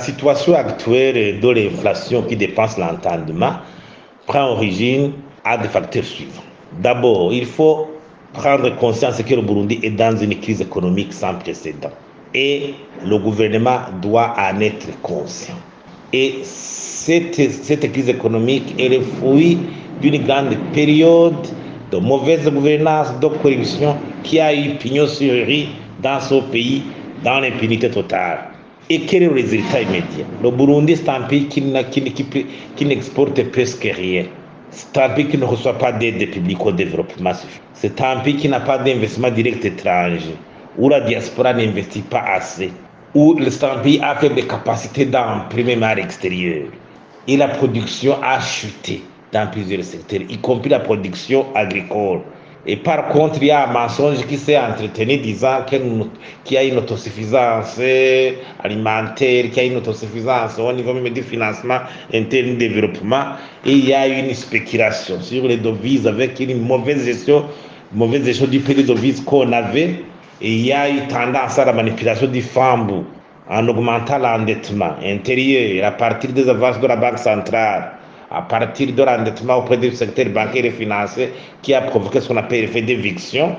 situation actuelle de l'inflation qui dépasse l'entendement prend origine à des facteurs suivants. D'abord, il faut prendre conscience que le Burundi est dans une crise économique sans précédent. Et le gouvernement doit en être conscient. Et cette crise économique est le fruit d'une grande période de mauvaise gouvernance, de corruption qui a eu pignon sur rue dans ce pays, dans l'impunité totale. Et quel est le résultat immédiat? Le Burundi, c'est un pays qui n'exporte presque rien. C'est un pays qui ne reçoit pas d'aide publique au développement. C'est un pays qui n'a pas d'investissement direct étranger, où la diaspora n'investit pas assez, où le pays a faible capacité d'imprimer à l'extérieur. Et la production a chuté dans plusieurs secteurs, y compris la production agricole. Et par contre, il y a un mensonge qui s'est entretenu disant qu'il y a une autosuffisance alimentaire, qu'il y a une autosuffisance au niveau même du financement interne du développement. Et il y a une spéculation sur les devises avec une mauvaise gestion du prix des devises qu'on avait. Et il y a eu tendance à la manipulation du FAMBU en augmentant l'endettement intérieur à partir des avances de la Banque centrale, à partir de l'endettement auprès du secteur bancaire et financier qui a provoqué ce qu'on appelle l'effet d'éviction,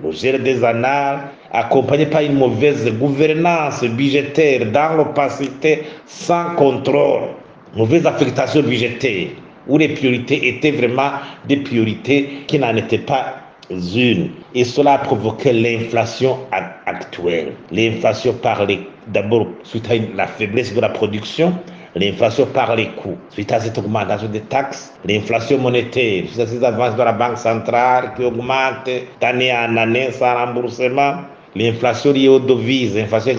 le gel des annales, accompagné par une mauvaise gouvernance budgétaire dans l'opacité sans contrôle, mauvaise affectation budgétaire, où les priorités étaient vraiment des priorités qui n'en étaient pas une. Et cela a provoqué l'inflation actuelle. L'inflation par d'abord suite à la faiblesse de la production, l'inflation par les coûts, suite à cette augmentation des taxes, l'inflation monétaire, suite à ces avances de la Banque centrale qui augmentent d'année en année sans remboursement, l'inflation liée aux devises, l'inflation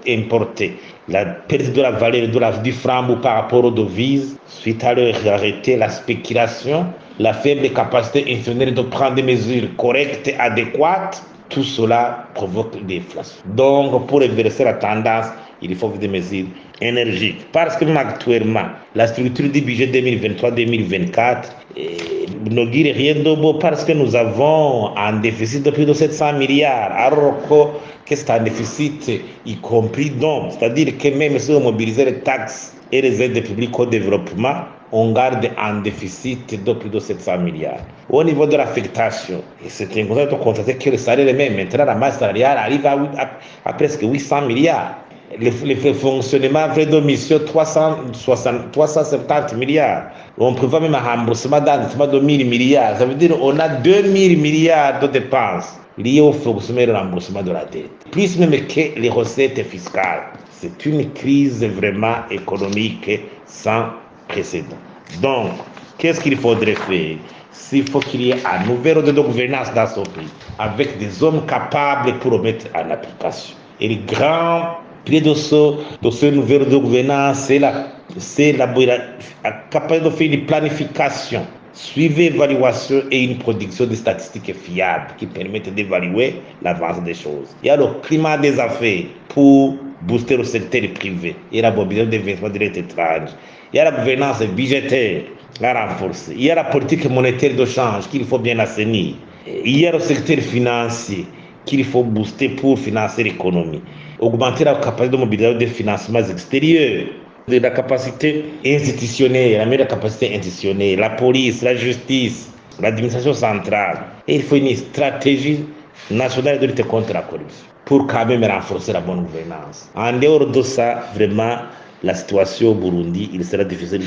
importée, la perte de la valeur du franc par rapport aux devises, suite à leur arrêté, la spéculation, la faible capacité institutionnelle de prendre des mesures correctes et adéquates, tout cela provoque l'inflation. Donc, pour inverser la tendance, il faut des mesures énergiques. Parce que même actuellement, la structure du budget 2023-2024 n'augure rien de beau parce que nous avons un déficit de plus de 700 milliards. Alors que c'est un déficit y compris donc, c'est-à-dire que même si on mobilise les taxes et les aides publiques au développement, on garde un déficit de plus de 700 milliards. Au niveau de l'affectation, c'est important de constater que le salaire même, maintenant la masse salariale arrive à presque 800 milliards. Le fonctionnement, frais de mission, 370 milliards. On prévoit même un remboursement d'endettement de 1000 milliards. Ça veut dire qu'on a 2000 milliards de dépenses liées au fonctionnement et au remboursement de la dette. Plus même que les recettes fiscales. C'est une crise vraiment économique sans précédent. Donc, qu'est-ce qu'il faudrait faire? S'il faut qu'il y ait un nouvel ordre de gouvernance dans ce pays, avec des hommes capables pour le mettre en application. Et le grand pilier de ce nouvel ordre de gouvernance, c'est la capacité de faire une planification, suivi évaluation et une production de statistiques fiables qui permettent d'évaluer l'avance des choses. Il y a le climat des affaires pour booster le secteur privé et la mobilisation des investissements directs étrangers. Il y a la gouvernance budgétaire à renforcer. Il y a la politique monétaire de change qu'il faut bien assainir. Il y a le secteur financier qu'il faut booster pour financer l'économie. Augmenter la capacité de mobilisation des financements extérieurs, de la capacité institutionnelle, la meilleure capacité institutionnelle, la police, la justice, l'administration centrale. Et il faut une stratégie nationale de lutte contre la corruption pour quand même renforcer la bonne gouvernance. En dehors de ça, vraiment, la situation au Burundi, il sera difficile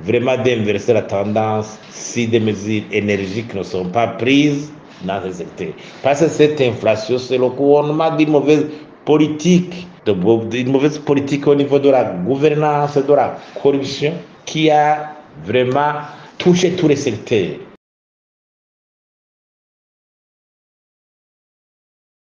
d'inverser la tendance si des mesures énergiques ne sont pas prises dans ce secteur. Parce que cette inflation, c'est le couronnement d'une mauvaise politique au niveau de la gouvernance, de la corruption, qui a vraiment touché tous les secteurs.